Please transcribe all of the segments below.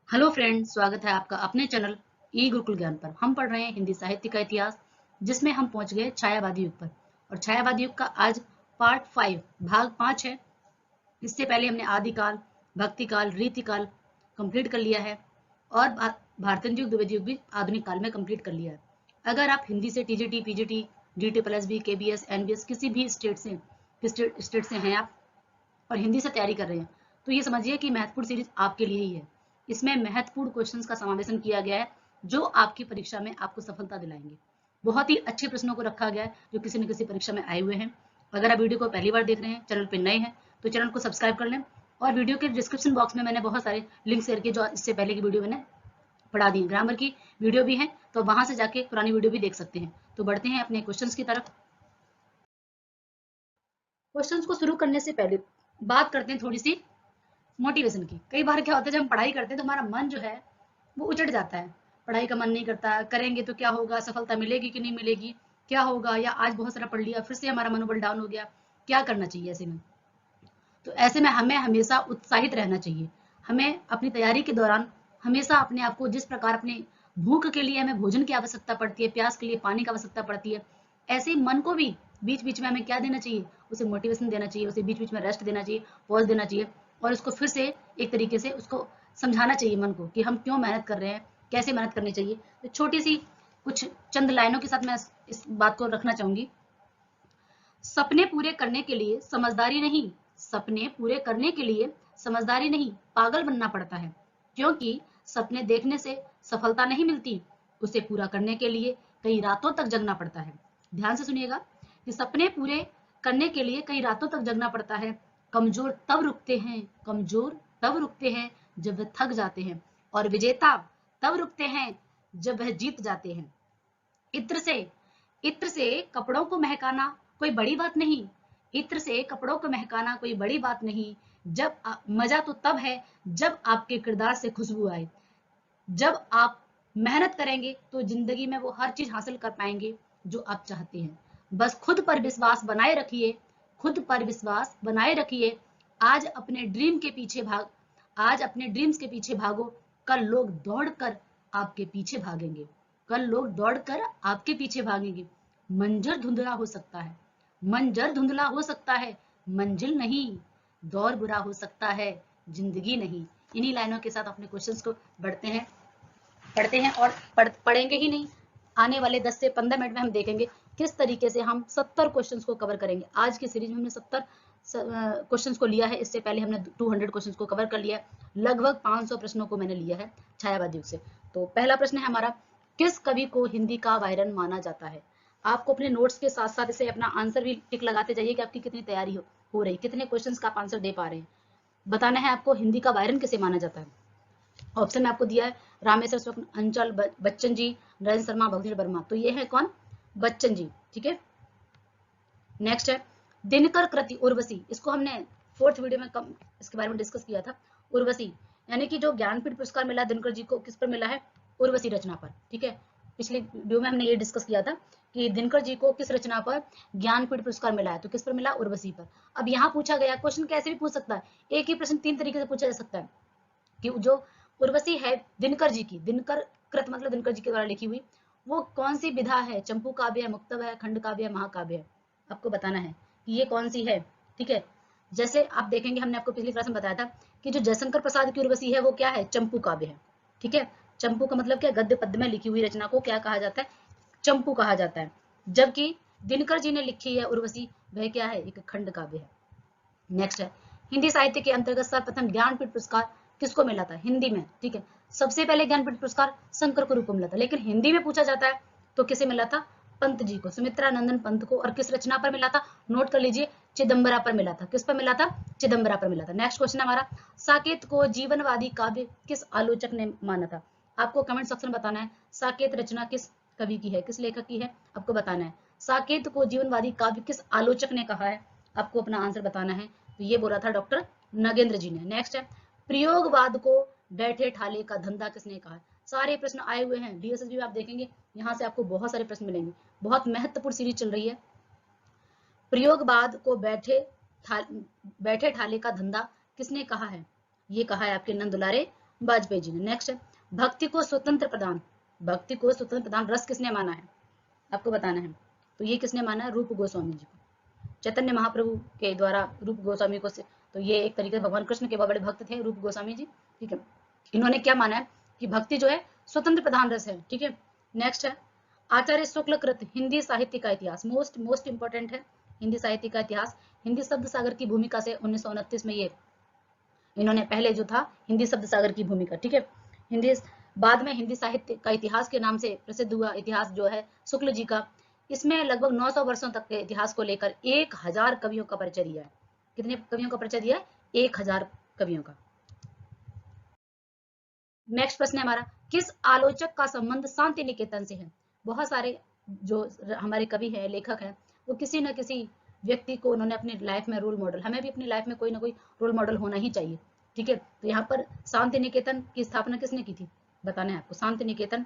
Hello friends, स्वागत है आपका अपने चैनल ई गुरुकुल ज्ञान पर। हम पढ़ रहे हैं हिंदी साहित्य का इतिहास, जिसमें हम पहुंच गए छायावादी युग पर। और छायावादी युग का आज पार्ट 5 भाग 5 है। इससे पहले हमने आदिकाल, भक्तिकाल, रीतिकाल कंप्लीट कर लिया है और भारतीय युग, द्विवेदी युग भी आधुनिक काल में कंप्लीट कर लिया है। अगर आप हिंदी से TGT, PGT, DT plus B, KBS, NBS किसी भी स्टेट से हैं आप और हिंदी से तैयारी कर रहे हैं, तो ये समझिए कि महत्वपूर्ण सीरीज आपके लिए ही है। इसमें महत्वपूर्ण क्वेश्चंस का समावेशन किया गया है जो आपकी परीक्षा में आपको सफलता दिलाएंगे। बहुत ही अच्छे प्रश्नों को रखा गया है जो किसी न किसी परीक्षा में आए हुए हैं। अगर आप वीडियो को पहली बार देख रहे हैं, चैनल पर नए हैं, तो चैनल को सब्सक्राइब कर लें। और वीडियो के डिस्क्रिप्शन बॉक्स में मैंने बहुत सारे लिंक शेयर किए जो इससे पहले की वीडियो मैंने पढ़ा दी। ग्रामर की वीडियो भी है, तो वहां से जाके पुरानी वीडियो भी देख सकते हैं। तो बढ़ते हैं अपने क्वेश्चंस की तरफ। क्वेश्चंस को शुरू करने से पहले बात करते हैं थोड़ी सी मोटिवेशन की। कई बार क्या होता है, जब हम पढ़ाई करते हैं तो हमारा मन जो है वो उचट जाता है। पढ़ाई का मन नहीं करता, करेंगे तो क्या होगा, सफलता मिलेगी कि नहीं मिलेगी, क्या होगा, या आज बहुत सारा पढ़ लिया फिर से हमारा मनोबल डाउन हो गया, क्या करना चाहिए ऐसे में। तो ऐसे में हमें हमेशा उत्साहित रहना चाहिए। हमें अपनी तैयारी के दौरान हमेशा अपने आप को, जिस प्रकार अपने भूख के लिए हमें भोजन की आवश्यकता पड़ती है, प्यास के लिए पानी की आवश्यकता पड़ती है, ऐसे ही मन को भी बीच बीच में हमें क्या देना चाहिए, उसे मोटिवेशन देना चाहिए, उसे बीच बीच में रेस्ट देना चाहिए, पॉज देना चाहिए, और उसको फिर से एक तरीके से उसको समझाना चाहिए मन को कि हम क्यों मेहनत कर रहे हैं, कैसे मेहनत करनी चाहिए। तो छोटी सी कुछ चंद लाइनों के साथ मैं इस बात को रखना चाहूंगी। सपने पूरे करने के लिए समझदारी नहीं, सपने पूरे करने के लिए समझदारी नहीं, पागल बनना पड़ता है। क्योंकि सपने देखने से सफलता नहीं मिलती, उसे पूरा करने के लिए कई रातों तक जगना पड़ता है। ध्यान से सुनिएगा कि सपने पूरे करने के लिए कई रातों तक जगना पड़ता है। कमजोर तब रुकते हैं, कमजोर तब रुकते हैं जब वे थक जाते हैं, और विजेता तब रुकते हैं जब वह जीत जाते हैं। इत्र से इत्र से कपड़ों को महकाना कोई बड़ी बात नहीं, इत्र से कपड़ों को महकाना कोई बड़ी बात नहीं। मजा तो तब है जब आपके किरदार से खुशबू आए। जब आप मेहनत करेंगे तो जिंदगी में वो हर चीज हासिल कर पाएंगे जो आप चाहते हैं। बस खुद पर विश्वास बनाए रखिए, खुद पर विश्वास बनाए रखिए। आज अपने ड्रीम के पीछे भाग आज अपने ड्रीम्स के पीछे भागो। कल लोग दौड़कर आपके पीछे भागेंगे, कल लोग दौड़कर आपके पीछे भागेंगे। मंजर धुंधला हो सकता है, मंजर धुंधला हो सकता है, मंजिल नहीं। दौर बुरा हो सकता है, जिंदगी नहीं। इन्हीं लाइनों के साथ अपने क्वेश्चंस को पढ़ते हैं और पढ़ेंगे ही नहीं, आने वाले 10 से 15 मिनट में हम देखेंगे किस तरीके से हम 70 क्वेश्चंस को कवर करेंगे। आज की सीरीज में हमने 70 क्वेश्चंस को लिया है, इससे पहले हमने 200 क्वेश्चंस को कवर कर लिया है। लगभग 500 प्रश्नों को मैंने लिया है छायावादी युग से। तो पहला प्रश्न है हमारा, किस कवि को हिंदी का वायरन माना जाता है। आपको अपने नोट्स के साथ साथ इसे अपना आंसर भी टिक लगाते जाइए कि आपकी कितनी तैयारी हो रही, कितने क्वेश्चंस का आप आंसर दे पा रहे हैं। बताना है आपको हिंदी का वायरन किसे माना जाता है। ऑप्शन में आपको दिया है रामेश्वर स्वप्न, अंचल, बच्चन जी, नरेंद्र शर्मा, भगवती वर्मा। तो ये है कौन, बच्चन जी। ठीक है, नेक्स्ट है दिनकर कृति उर्वशी। इसको हमने 4th वीडियो में इसके बारे में डिस्कस किया था। उर्वशी यानी कि जो ज्ञानपीठ पुरस्कार मिला दिनकर जी को, किस पर मिला है, उर्वशी रचना पर। ठीक है, पिछले वीडियो में हमने ये डिस्कस किया था कि दिनकर जी को किस रचना पर ज्ञानपीठ पुरस्कार मिला है, तो किस पर मिला, उर्वशी पर। अब यहाँ पूछा गया क्वेश्चन कैसे भी पूछ सकता है, एक ही प्रश्न 3 तरीके से पूछा जा सकता है कि जो उर्वशी है दिनकर जी की, दिनकर कृत मतलब दिनकर जी के द्वारा लिखी हुई, वो कौन सी विधा है, चंपू काव्य है, मुक्तव है, खंड काव्य है, महाकाव्य है। आपको बताना है कि ये कौन सी है। ठीक है, जैसे आप देखेंगे हमने आपको पिछली क्लास में बताया था कि जो जयशंकर प्रसाद की उर्वशी है वो क्या है, चंपू काव्य है। ठीक है, चंपू का मतलब क्या, गद्य पद्य में लिखी हुई रचना को क्या कहा जाता है, चंपू कहा जाता है। जबकि दिनकर जी ने लिखी है उर्वशी, वह क्या है, एक खंड काव्य है। नेक्स्ट है हिंदी साहित्य के अंतर्गत सर्वप्रथम ज्ञानपीठ पुरस्कार किसको मिला था, हिंदी में। ठीक है, सबसे पहले ज्ञानपीठ पुरस्कार शंकर गुरु को मिला था, लेकिन हिंदी में पूछा जाता है तो किसे मिला था, पंत जी को, सुमित्रा नंदन पंत को। और किस रचना पर मिला था, नोट कर लीजिए, चिदम्बरा पर मिला था। किस पर मिला था, चिदम्बरा पर मिला था। नेक्स्ट क्वेश्चन हमारा, साकेत को जीवनवादी काव्य किस आलोचक ने माना था। आपको कमेंट सेक्शन में बताना है साकेत रचना किस कवि की है, किस लेखक की है, आपको बताना है। साकेत को जीवनवादी काव्य किस आलोचक ने कहा है, आपको अपना आंसर बताना है। तो ये बोला था डॉक्टर नगेंद्र जी ने। नेक्स्ट है प्रयोगवाद को बैठे ठाले का धंधा किसने कहा है। सारे प्रश्न आए हुए हैं डीएसएसबी में, आप देखेंगे यहाँ से आपको बहुत सारे प्रश्न मिलेंगे। बहुत महत्वपूर्ण सीरीज चल रही है। प्रयोगवाद को बैठे ठाले का धंधा किसने कहा है, ये कहा है आपके नंद दुलारे वाजपेयी जी ने। नेक्स्ट है भक्ति को स्वतंत्र प्रदान, भक्ति को स्वतंत्र प्रदान रस किसने माना है, आपको बताना है। तो ये किसने माना है, रूप गोस्वामी जी को। चैतन्य महाप्रभु के द्वारा रूप गोस्वामी को, तो ये एक तरीके से भगवान कृष्ण के बहुत बड़े भक्त थे रूप गोस्वामी जी, ठीक है। इन्होंने क्या माना है कि भक्ति जो है स्वतंत्र प्रधान रस है, ठीक है। नेक्स्ट है आचार्य शुक्ल कृत हिंदी साहित्य का इतिहास, मोस्ट इंपॉर्टेंट है हिंदी साहित्य का इतिहास। हिंदी शब्द सागर की भूमिका से 1929 में ये इन्होंने पहले जो था हिंदी शब्द सागर की भूमिका, ठीक है। हिंदी बाद में हिंदी साहित्य का इतिहास के नाम से प्रसिद्ध हुआ इतिहास जो है शुक्ल जी का। इसमें लगभग 900 वर्षों तक के इतिहास को लेकर 1000 कवियों का परिचय दिया है। कितने कवियों का परिचय दिया है, 1000 कवियों का। नेक्स्ट प्रश्न है हमारा, किस आलोचक का संबंध शांति निकेतन से है। बहुत सारे जो हमारे कवि हैं, लेखक हैं, वो किसी न किसी व्यक्ति को उन्होंने अपनी लाइफ में रोल मॉडल, हमें भी अपनी लाइफ में कोई ना कोई रोल मॉडल होना ही चाहिए, ठीक है। तो यहाँ पर शांति निकेतन की स्थापना किसने की थी, बताना है आपको। शांति निकेतन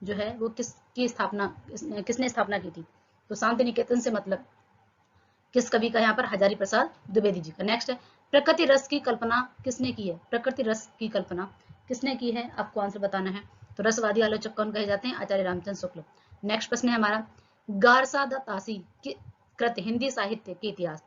जो है वो किसकी स्थापना, किसने स्थापना की थी। तो शांति निकेतन से मतलब किस कवि का, यहाँ पर हजारी प्रसाद द्विवेदी जी का। नेक्स्ट है प्रकृति रस की कल्पना किसने की है, प्रकृति रस की कल्पना किसने की है, आपको आंसर बताना है। तो रसवादी आलोचक कौन कहे जाते हैं, आचार्य रामचंद्र शुक्ल। नेक्स्ट प्रश्न है हमारा, गारसा द तासी की कृत हिंदी साहित्य के इतिहास,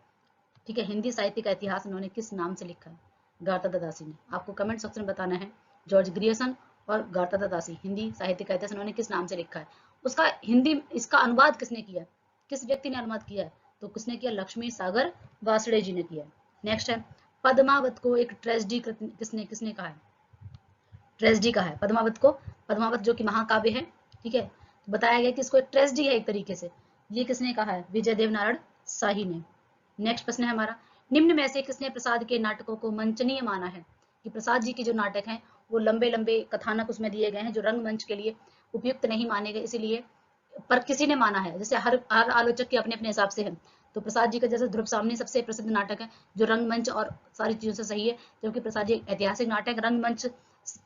ठीक है। हिंदी साहित्य का इतिहास उन्होंने किस नाम से लिखा है, गारसा द तासी ने। आपको कमेंट सेक्शन में बताना है। जॉर्ज ग्रियर्सन और गारसा द तासी हिंदी साहित्य का इतिहास उन्होंने किस नाम से लिखा है। उसका हिंदी, इसका अनुवाद किसने किया है, किस व्यक्ति ने अनुवाद किया है, तो किसने किया, लक्ष्मी सागर वासड़े जी ने किया है। नेक्स्ट है पद्मावत को एक ट्रेजेडी किसने किसने कहा है, ट्रेजेडी कहा है पद्मावत को। पद्मावत जो कि महाकाव्य है, ठीक है। तो बताया गया कि इसको एक ट्रेजेडी है एक तरीके से, ये किसने कहा है, विजय देवनारायण शाही ने। नेक्स्ट प्रश्न है हमारा, निम्न में से किसने प्रसाद के नाटकों को मंचनीय माना है, कि प्रसाद जी के जो नाटक हैं वो लंबे लंबे कथानक उसमें दिए गए हैं जो रंगमंच के लिए उपयुक्त नहीं माने गए, इसीलिए पर किसी ने माना है। जैसे हर आलोचक के अपने अपने हिसाब से है। तो प्रसाद जी का जैसे ध्रुव सामने सबसे प्रसिद्ध नाटक है जो रंगमंच और सारी चीजों से सही है, क्योंकि प्रसाद जी ऐतिहासिक नाटक रंगमंच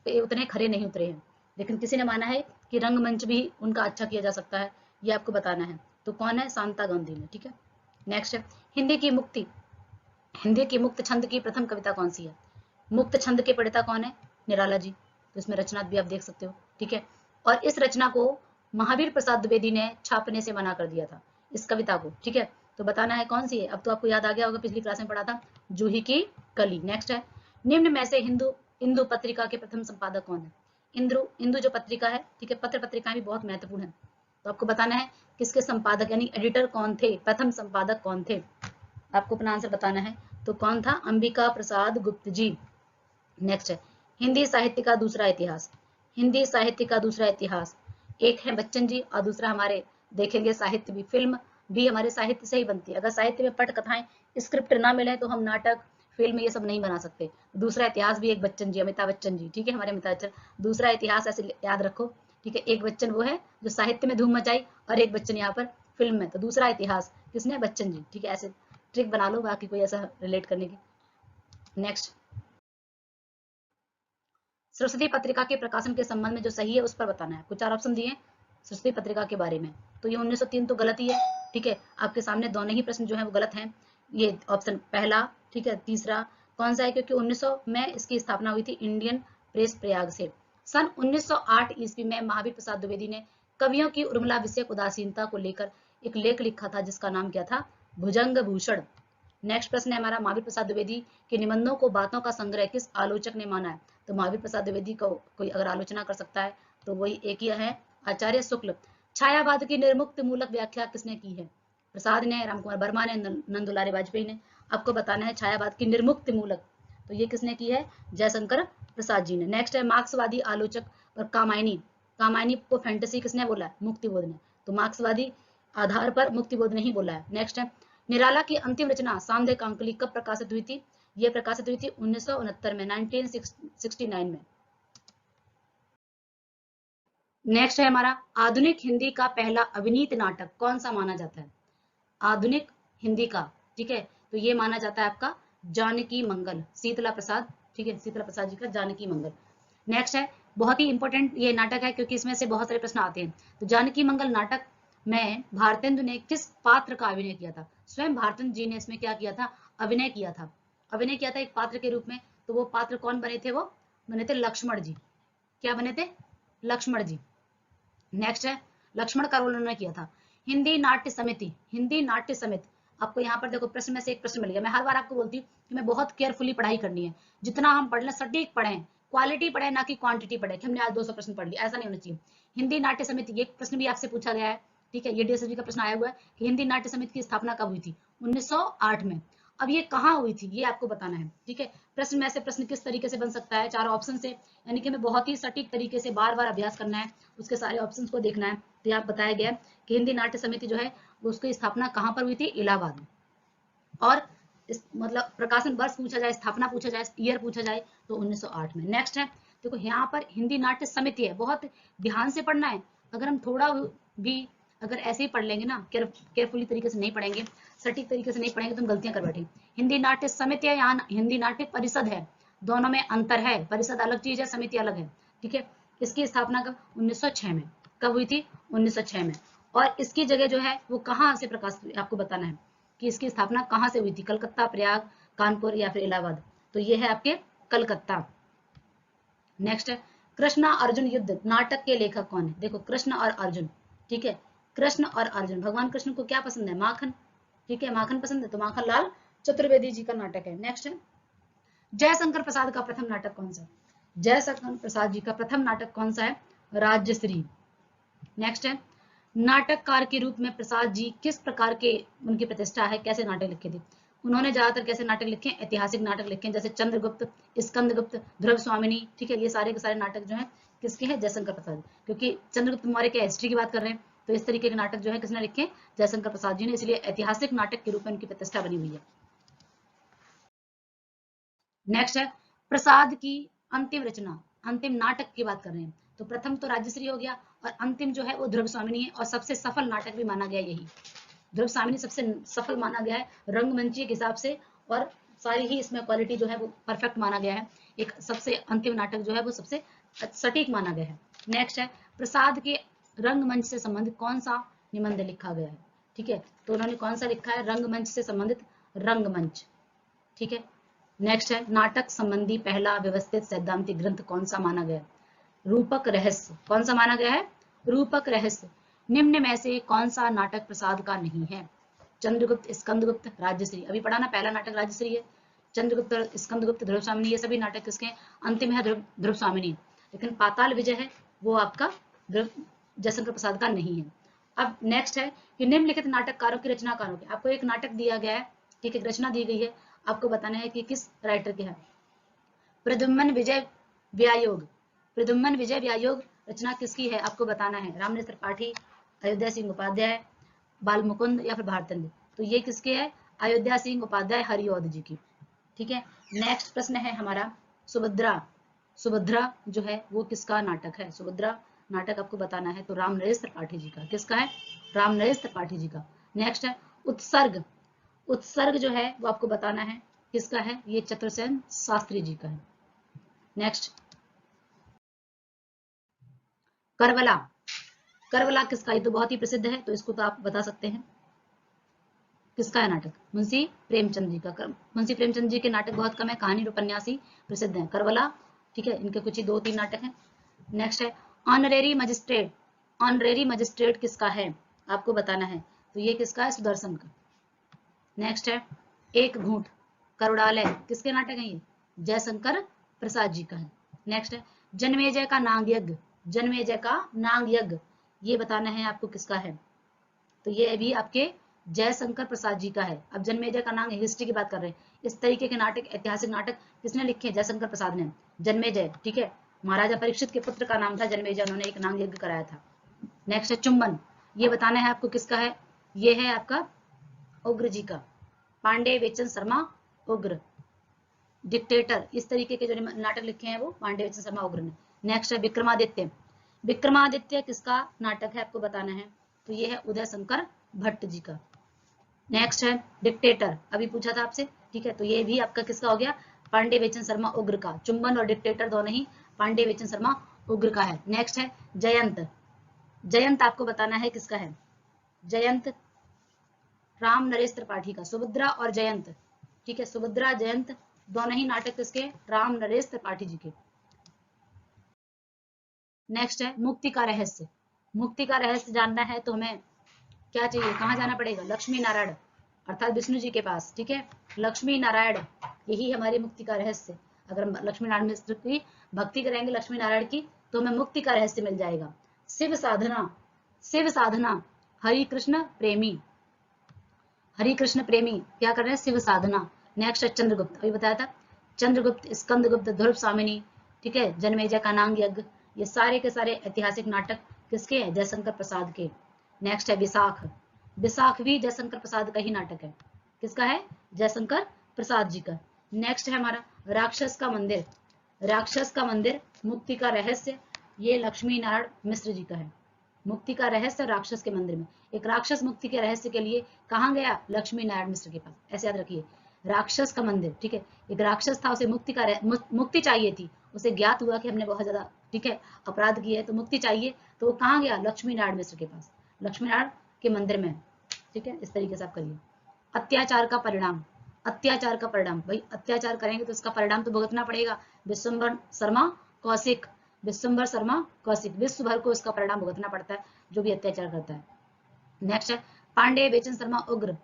पे उतने खरे नहीं उतरे हैं। लेकिन किसी ने माना है कि रंगमंच भी उनका अच्छा किया जा सकता है, ये आपको बताना है। तो कौन है, शांता गांधी ने, ठीक है। नेक्स्ट है हिंदी की मुक्ति, हिंदी की मुक्त छंद की प्रथम कविता कौन सी है, मुक्त छंद के प्रणेता कौन है, निराला जी। तो इसमें रचना भी आप देख सकते हो, ठीक है। और इस रचना को महावीर प्रसाद द्विवेदी ने छापने से मना कर दिया था, इस कविता को, ठीक है। तो बताना है कौन सी है। अब तो आपको याद आ गया होगा, पिछली क्लास में पढ़ा था, जूही की कली। नेक्स्ट है निम्न में से इंदु पत्रिका के प्रथम संपादक कौन है। इंदु जो पत्रिका है, ठीक है, पत्र पत्रिकाएं भी बहुत महत्वपूर्ण है। तो आपको बताना है किसके संपादक यानी एडिटर कौन थे, प्रथम संपादक कौन थे, आपको अपना आंसर बताना है। तो कौन था, अंबिका प्रसाद गुप्त जी। नेक्स्ट है हिंदी साहित्य का दूसरा इतिहास, हिंदी साहित्य का दूसरा इतिहास, एक है बच्चन जी और दूसरा हमारे देखेंगे साहित्य भी, फिल्म भी हमारे साहित्य से ही बनती है। अगर साहित्य में पट कथाएं स्क्रिप्ट ना मिले तो हम नाटक फिल्म ये सब नहीं बना सकते। दूसरा इतिहास भी एक बच्चन जी, अमिताभ बच्चन जी, ठीक है, हमारे अमिताभ बच्चन। दूसरा इतिहास ऐसे याद रखो, ठीक है। एक बच्चन वो है जो साहित्य में धूम मचाई और एक बच्चन यहाँ पर फिल्म में। तो दूसरा इतिहास किसने, बच्चन जी, ठीक है। ऐसे ट्रिक बना लो, बाकी कोई ऐसा रिलेट करने की। नेक्स्ट सरस्वती पत्रिका के प्रकाशन के संबंध में जो सही है उस पर बताना है। कुछ 4 ऑप्शन दिए सरस्वती पत्रिका के बारे में। तो ये 1903 तो गलत ही है, ठीक है। आपके सामने दोनों ही प्रश्न जो है वो गलत हैं। ये ऑप्शन पहला, ठीक है। तीसरा कौन सा है, क्योंकि 1900 में इसकी स्थापना हुई थी इंडियन प्रेस प्रयाग से। सन 1908 ईस्वी में महावीर प्रसाद द्विवेदी ने कवियों की उर्मिला विषयक उदासीनता को लेकर एक लेख लिखा था जिसका नाम क्या था, भुजंग भूषण। नेक्स्ट प्रश्न है हमारा, महावीर प्रसाद द्विवेदी के निबंधों को बातों का संग्रह किस आलोचक ने माना है। तो महावीर प्रसाद द्विवेदी को कोई अगर आलोचना कर सकता है तो वही एक ही है, आचार्य शुक्ल। छायावाद की निर्मुक्त मूलक व्याख्या किसने की है, प्रसाद ने, रामकुमार वर्मा ने, नंदुलारे वाजपेयी ने। आपको बताना है छायावाद की निर्मुक्त मूलक, तो ये किसने की है, जयशंकर प्रसाद जी ने। नेक्स्ट है मार्क्सवादी आलोचक और कामायनी, कामायनी को फैंटेसी किसने बोला है, मुक्तिबोध ने। तो मार्क्सवादी आधार पर मुक्तिबोध ने ही बोला है। नेक्स्ट है निराला की अंतिम रचना सांध्य कांकली कब प्रकाशित हुई थी, यह प्रकाशित हुई थी 1969 में, 1969 में। नेक्स्ट है हमारा आधुनिक हिंदी का पहला अभिनीत नाटक कौन सा माना जाता है, आधुनिक हिंदी का, ठीक है। तो ये माना जाता है आपका जानकी मंगल, शीतला प्रसाद, ठीक है, शीतला प्रसाद जी का जानकी मंगल। नेक्स्ट है बहुत ही इंपॉर्टेंट ये नाटक है क्योंकि इसमें से बहुत सारे प्रश्न आते हैं। तो जानकी मंगल नाटक में भारतेंदु ने किस पात्र का अभिनय किया था, स्वयं भारतेंदु जी ने इसमें क्या किया था, अभिनय किया था, अभिनय किया था एक पात्र के रूप में। तो वो पात्र कौन बने थे, वो बने थे लक्ष्मण जी। क्या बने थे? लक्ष्मण जी। नेक्स्ट है, लक्ष्मण का रोल उन्होंने किया था। हिंदी नाट्य समिति, हिंदी नाट्य समिति, आपको यहाँ पर देखो प्रश्न में से एक प्रश्न मिल गया। मैं हर बार आपको बोलती हूँ कि मैं बहुत केयरफुली पढ़ाई करनी है, जितना हम पढ़ लें सटीक पढ़ें, क्वालिटी पढ़े ना कि क्वांटिटी पढ़े कि हमने आज 200 प्रश्न पढ़ लिया, ऐसा नहीं होना चाहिए। हिंदी नाट्य समिति, ये प्रश्न भी आपसे पूछा गया है, ठीक है, ये डीएसएसबी का प्रश्न आया हुआ है कि हिंदी नाट्य समिति की स्थापना कब हुई थी? 1908 में। अब ये कहाँ हुई थी ये आपको बताना है, ठीक है। प्रश्न में से प्रश्न किस तरीके से बन सकता है, 4 ऑप्शन से, यानी कि हमें बहुत ही सटीक तरीके से बार बार अभ्यास करना है, उसके सारे ऑप्शंस को देखना है। तो यहाँ बताया गया कि हिंदी नाट्य समिति जो है उसकी स्थापना कहाँ पर हुई थी? इलाहाबाद में। और इस मतलब प्रकाशन वर्ष पूछा जाए, स्थापना पूछा जाए, ईयर पूछा जाए तो 1908 में। नेक्स्ट है, देखो यहाँ पर हिंदी नाट्य समिति है, बहुत ध्यान से पढ़ना है। अगर हम थोड़ा भी अगर ऐसे ही पढ़ लेंगे ना, केयरफुली तरीके से नहीं पढ़ेंगे, सटीक तरीके से नहीं पढ़ेंगे तो हम गलतियां कर बैठेंगे। हिंदी नाट्य समिति है, यहाँ हिंदी नाट्य परिषद है, दोनों में अंतर है, परिषद अलग चीज है, समिति अलग है, ठीक है। इसकी स्थापना कब? 1906 में। कब हुई थी? 1906 में। और इसकी जगह जो है वो कहाँ से प्रकाश, आपको बताना है कि इसकी स्थापना कहाँ से हुई थी, कलकत्ता, प्रयाग, कानपुर या फिर इलाहाबाद? तो ये है आपके कलकत्ता। नेक्स्ट है, कृष्ण अर्जुन युद्ध नाटक के लेखक कौन है? देखो कृष्ण और अर्जुन, ठीक है, कृष्ण और अर्जुन, भगवान कृष्ण को क्या पसंद है? माखन, ठीक है, माखन पसंद है, तो माखन लाल चतुर्वेदी जी का नाटक है। नेक्स्ट है, जयशंकर प्रसाद का प्रथम नाटक कौन सा है? जयशंकर प्रसाद जी का प्रथम नाटक कौन सा है? राजश्री। नेक्स्ट है, नाटककार के रूप में प्रसाद जी किस प्रकार के उनकी प्रतिष्ठा है, कैसे नाटक लिखे थे? उन्होंने ज्यादातर कैसे नाटक लिखे? ऐतिहासिक नाटक लिखे, जैसे चंद्रगुप्त, स्कंदगुप्त, ध्रुव स्वामिनी, ठीक है, ये सारे के सारे नाटक जो है किसके हैं? जयशंकर प्रसाद, क्योंकि चंद्रगुप्त मौर्य के हिस्ट्री की बात कर रहे हैं, तो इस तरीके के नाटक जो है किसने लिखे? जयशंकर प्रसाद जी ने, इसलिए ऐतिहासिक नाटक के रूप में उनकी प्रतिष्ठा बनी हुई है। नेक्स्ट है, प्रसाद की अंतिम रचना, अंतिम नाटक की बात कर रहे हैं, तो प्रथम तो राजश्री हो गया, और अंतिम जो है वो ध्रुव स्वामिनी है, और सबसे सफल नाटक भी माना गया यही, ध्रुव स्वामिनी सबसे सफल माना गया है रंगमंची के हिसाब से, और सारी ही इसमें क्वालिटी जो है वो परफेक्ट माना गया है। एक सबसे अंतिम नाटक जो है वो सबसे सटीक माना गया है। नेक्स्ट है, प्रसाद के रंगमंच से संबंधित कौन सा निबंध लिखा गया है? ठीक है, तो उन्होंने कौन सा लिखा है? रंगमंच से संबंधित रंगमंच, ठीक है। नेक्स्ट है, नाटक संबंधी पहला व्यवस्थित सैद्धांतिक ग्रंथ कौन सा माना गया? रूपक रहस्य। कौन सा माना गया है? रूपक रहस्य। निम्न में से कौन सा नाटक प्रसाद का नहीं है? चंद्रगुप्त, स्कंदगुप्त, राजश्री, अभी पढ़ा ना, पहला नाटक राजश्री है, चंद्रगुप्त, स्कंदगुप्त, ध्रुव स्वामिनी, ये सभी नाटक किसके? अंतिम है ध्रुव स्वामिनी, लेकिन पाताल विजय है वो आपका जयशंकर प्रसाद का नहीं है। अब नेक्स्ट है कि निम्नलिखित नाटककारों की रचनाकारों के, आपको एक नाटक दिया गया है, ठीक है, रचना दी गई है, आपको बताना है कि किस राइटर के है। प्रद्युम्न विजय व्यायोग, प्रद्युम्न विजय व्यायोग रचना किसकी है? आपको बताना है। रामनेत्र त्रिपाठी, अयोध्या सिंह उपाध्याय, बाल मुकुंद या फिर भारतेंद्र? तो ये किसके है? अयोध्या सिंह उपाध्याय हरिऔध जी की, ठीक है। नेक्स्ट प्रश्न है हमारा, सुभद्रा, सुभद्रा जो है वो किसका नाटक है? सुभद्रा नाटक आपको बताना है, तो राम नरेश त्रिपाठी जी का। किसका है? राम नरेश त्रिपाठी जी का। नेक्स्ट है उत्सर्ग, उत्सर्ग जो है वो आपको बताना है किसका है? ये चतुर्सेन शास्त्री जी का है। नेक्स्ट, करबला, करबला किसका? ये तो बहुत ही प्रसिद्ध है, तो इसको तो आप बता सकते हैं, किसका है नाटक? मुंशी प्रेमचंद जी का। मुंशी प्रेमचंद जी के नाटक बहुत कम है, कहानी उपन्यासी प्रसिद्ध है, करबला, ठीक है, इनके कुछ ही 2-3 नाटक हैं। नेक्स्ट है ऑनरेरी मजिस्ट्रेट, ऑनरेरी मजिस्ट्रेट किसका है? आपको बताना है, तो ये किसका है? सुदर्शन का। नेक्स्ट है एक घूंट करुड़ालय, किसके नाटक है ये? जयशंकर प्रसाद जी का है। नेक्स्ट है जन्मेजय का नाग यज्ञ, जन्मेजय का नाग यज्ञ, ये बताना है आपको किसका है? तो ये भी आपके जयशंकर प्रसाद जी का है। अब जन्मेजय का नाग, हिस्ट्री की बात कर रहे हैं, इस तरीके के नाटक, ऐतिहासिक नाटक किसने लिखे? जयशंकर प्रसाद ने। जन्मेजय, ठीक है, महाराजा परीक्षित के पुत्र का नाम था जन्मेजय, उन्होंने एक नाग यज्ञ कराया था। नेक्स्ट है चुंबन, ये बताना है आपको किसका है? ये है आपका उग्र जी का, पांडे वेचन शर्मा उग्र। डिक्टेटर, इस तरीके के जो नाटक लिखे हैं वो पांडे वेचन शर्मा उग्र ने। नेक्स्ट है विक्रमादित्य, विक्रमादित्य किसका नाटक है? आपको बताना है, तो ये है उदय शंकर भट्ट जी का। नेक्स्ट है डिक्टेटर, अभी पूछा था आपसे, ठीक है, तो ये भी आपका किसका हो गया? पांडे वेचन शर्मा उग्र का। चुंबन और डिक्टेटर दोनों ही पांडे वेचन शर्मा उग्र का है। नेक्स्ट है जयंत, जयंत आपको बताना है किसका है? जयंत राम नरेश त्रिपाठी का, सुभद्रा और जयंत, ठीक है, सुभद्रा जयंत दोनों ही नाटक किसके? राम नरेश त्रिपाठी जी के। नेक्स्ट है मुक्ति का रहस्य। मुक्ति का रहस्य जानना है तो हमें क्या चाहिए, कहाँ जाना पड़ेगा, लक्ष्मी नारायण अर्थात विष्णु जी के पास, ठीक है। लक्ष्मी नारायण यही हमारी मुक्ति का रहस्य। अगर हम लक्ष्मी नारायण मिश्र की भक्ति करेंगे लक्ष्मी नारायण की तो हमें मुक्ति का रहस्य मिल जाएगा। शिव साधना, शिव साधना, हरि कृष्ण प्रेमी, हरि कृष्ण प्रेमी क्या कर रहे हैं, शिव साधना। नेक्स्ट है चंद्रगुप्त, अभी बताया था, चंद्रगुप्त, स्कंदगुप्त, ध्रुव स्वामिनी, ठीक है, जन्मेजय का नांग यज्ञ, ये सारे के सारे ऐतिहासिक नाटक किसके हैं, जयशंकर प्रसाद के। नेक्स्ट है विशाख, विशाख भी जयशंकर प्रसाद का ही नाटक है। किसका है, जयशंकर प्रसाद जी का। नेक्स्ट है हमारा राक्षस का मंदिर, राक्षस का मंदिर, मुक्ति का रहस्य, ये लक्ष्मी नारायण मिश्र जी का है। मुक्ति का रहस्य राक्षस के मंदिर में, एक राक्षस मुक्ति के रहस्य के लिए कहाँ गया, लक्ष्मी नारायण मिश्र के पास, ऐसे याद रखिए। राक्षस का मंदिर, ठीक है, एक राक्षस था, उसे मुक्ति का मुक्ति चाहिए थी, उसे ज्ञात हुआ कि हमने बहुत ज्यादा, ठीक है, अपराध किया है तो मुक्ति चाहिए, तो वो कहाँ गया, लक्ष्मी नारायण मिश्र के पास, लक्ष्मी नारायण के मंदिर में, ठीक है। इस तरीके से आप करिए। अत्याचार का परिणाम, अत्याचार का परिणाम, भाई अत्याचार करेंगे तो इसका परिणाम तो भुगतना पड़ेगा। विश्वंभर शर्मा कौशिक, विश्वंभर शर्मा कौशिक, विश्व भर को इसका परिणाम भुगतना पड़ता है जो भी अत्याचार करता है। नेक्स्ट है पांडे बेचन शर्मा उग्र,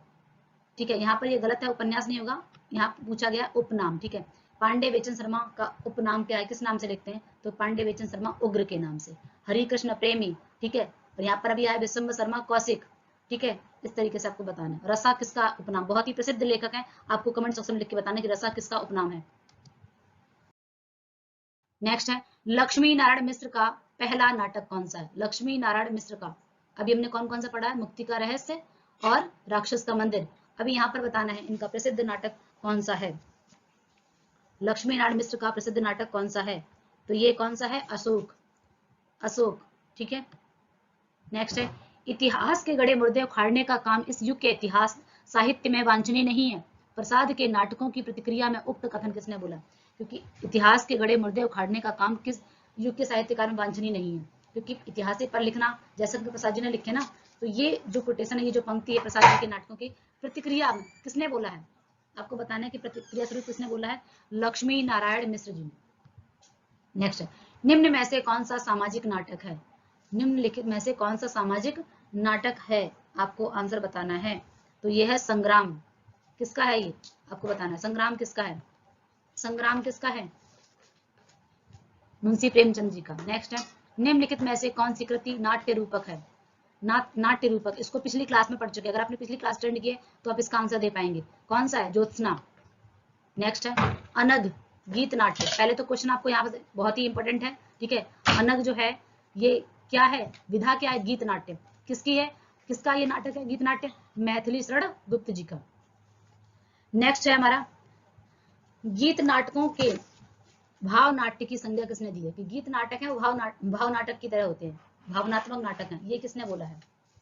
ठीक है, यहाँ पर ये गलत है, उपन्यास नहीं होगा, यहाँ पूछा गया उपनाम, ठीक है। पांडे बेचन शर्मा का उपनाम क्या है, किस नाम से लिखते हैं, तो पांडे बेचन शर्मा उग्र के नाम से। हरि कृष्ण प्रेमी, ठीक है, और यहाँ पर अभी आया विश्वंभर शर्मा कौशिक, ठीक है। इस तरीके से आपको बताना है। रसा किसका उपनाम, बहुत ही प्रसिद्ध लेखक है, आपको कमेंट सेक्शन में लिख के बताना कि रसा किसका उपनाम है। नेक्स्ट है लक्ष्मी नारायण मिश्र का पहला नाटक कौन सा है, लक्ष्मी नारायण मिश्र का, अभी हमने कौन कौन सा पढ़ा है, मुक्ति का रहस्य और राक्षस का मंदिर, अभी यहाँ पर बताना है इनका प्रसिद्ध नाटक कौन सा है। लक्ष्मी नारायण मिश्र का प्रसिद्ध नाटक कौन सा है, तो ये कौन सा है, अशोक, अशोक, ठीक है। नेक्स्ट है इतिहास के गड़े मुर्दे उखाड़ने का काम इस युग के इतिहास साहित्य में वांछनीय नहीं है। प्रसाद के नाटकों की प्रतिक्रिया में उक्त कथन किसने बोला, क्योंकि इतिहास के गड़े मुर्दे उखाड़ने का काम किस युग के साहित्यकार में वांछनीय नहीं है, क्योंकि इतिहास पर लिखना जयशंकर प्रसाद जी ने लिखे ना, तो ये जो कोटेशन है, ये जो पंक्ति है प्रसाद जी के नाटकों की प्रतिक्रिया में किसने बोला है, आपको बताना है कि प्रतिक्रिया स्वरूप किसने बोला है, लक्ष्मी नारायण मिश्र जी ने। नेक्स्ट निम्न में से कौन सा सामाजिक नाटक है, निम्नलिखित में से कौन सा सामाजिक नाटक है, आपको आंसर बताना है। तो यह है संग्राम, किसका है ये, आपको बताना है संग्राम किसका है, संग्राम किसका है, मुंशी प्रेमचंद जी का। नेक्स्ट है निम्नलिखित में से कौन सी कृति नाट्य रूपक है, नाट्य रूपक, इसको पिछली क्लास में पढ़ चुके, अगर आपने पिछली क्लास अटेंड की है तो आप इसका आंसर दे पाएंगे, कौन सा है, ज्योत्सना। नेक्स्ट है अनग गीत नाट्य, पहले तो क्वेश्चन आपको यहाँ पर बहुत ही इंपॉर्टेंट है, ठीक है। अनग जो है ये क्या है, विधा क्या है, गीत नाट्य, किसकी है, किसका ये नाटक है, गीत नाट्य, मैथिली शरण गुप्त जी का। नेक्स्ट है हमारा गीत नाटकों के भाव नाट्य की संज्ञा किसने दी है, कि गीत नाटक है वो भाव नाटक की तरह होते हैं, भावनात्मक नाटक है, ये किसने बोला है,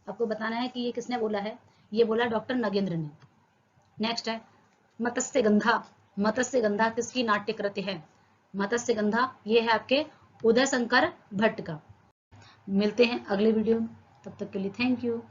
आपको बताना है कि ये किसने बोला है, ये बोला डॉक्टर नगेंद्र ने। नेक्स्ट है मत्स्य गंधा, मत्स्य गंधा किसकी नाट्य कृति है, मत्स्य गंधा ये है आपके उदय शंकर भट्ट का। मिलते हैं अगले वीडियो में, तब तक के लिए थैंक यू।